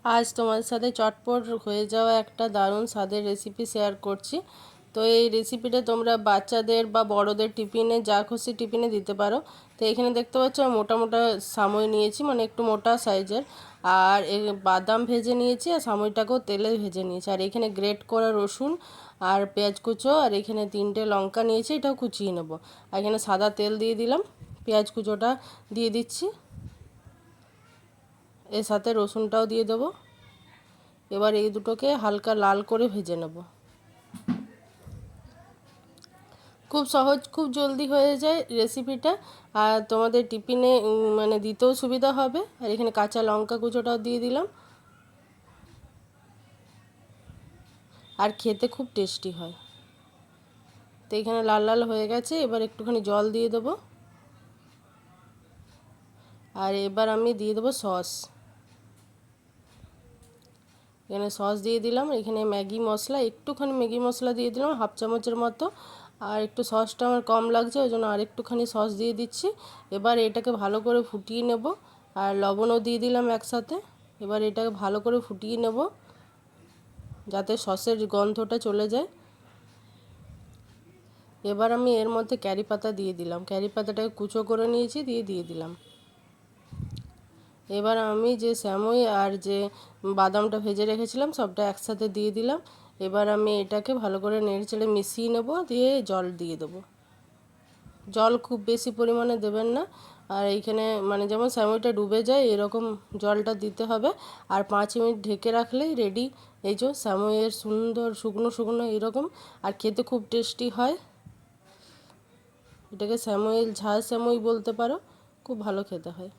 আজ তোমাদের সাথে চটপট হয়ে যাওয়া একটা দারুণ স্বাদের রেসিপি শেয়ার করছি। তো এই রেসিপিটা তোমরা বাচ্চাদের বা বড়দের টিফিনে যা খুশি টিফিনে দিতে পারো। তো এখানে দেখতে পাচ্ছ মোটা মোটা সামুই নিয়েছি, মানে একটু মোটা সাইজের, আর বাদাম ভেজে নিয়েছি আর সামুইটাকেও তেলে ভেজে নিয়েছি। আর এখানে গ্রেট করা রসুন আর পেঁয়াজ কুচো, আর এখানে 3টে লঙ্কা নিয়েছি, এটাও কুচিয়ে নেবো। আর এখানে সাদা তেল দিয়ে দিলাম, পেঁয়াজ কুচোটা দিয়ে দিচ্ছি, এর সাথে রসুনটাও দিয়ে দেবো। এবার এই দুটোকে হালকা লাল করে ভেজে নেব। খুব সহজ, খুব জলদি হয়ে যায় রেসিপিটা, আর তোমাদের টিফিনে মানে দিতেও সুবিধা হবে। আর এখানে কাঁচা লঙ্কা কুচোটাও দিয়ে দিলাম, আর খেতে খুব টেস্টি হয়। তো এখানে লাল লাল হয়ে গেছে, এবার একটুখানি জল দিয়ে দেবো। আর এবার আমি দিয়ে দেবো সস। এখানে সস দিয়ে দিলাম, এখানে ম্যাগি মশলা, একটুখানি ম্যাগি মশলা দিয়ে দিলাম, হাফ চামচের মতো। আর একটু সসটা আমার কম লাগছে, ওই জন্য আর একটুখানি সস দিয়ে দিচ্ছি। এবার এটাকে ভালো করে ফুটিয়ে নেব, আর লবণও দিয়ে দিলাম একসাথে। এবার এটাকে ভালো করে ফুটিয়ে নেব যাতে সসের গন্ধটা চলে যায়। এবার আমি এর মধ্যে ক্যারি পাতা দিয়ে দিলাম, ক্যারি পাতাটাকে কুচো করে নিয়েছি, দিয়ে দিলাম। এবার আমি যে স্যামুই আর যে বাদামটা ভেজে রেখেছিলাম সবটা একসাথে দিয়ে দিলাম। এবার আমি এটাকে ভালো করে নেড়েচেড়ে মিশিয়ে নেব, দিয়ে জল দিয়ে দেবো। জল খুব বেশি পরিমাণে দেবেন না, আর এইখানে মানে যেমন স্যামুইটা ডুবে যায় এরকম জলটা দিতে হবে। আর 5 মিনিট ঢেকে রাখলেই রেডি এই যে স্যামুইয়ের সুন্দর শুকনো শুকনো এরকম, আর খেতে খুব টেস্টি হয়। এটাকে স্যামুই ঝাল স্যামুই বলতে পারো, খুব ভালো খেতে হয়।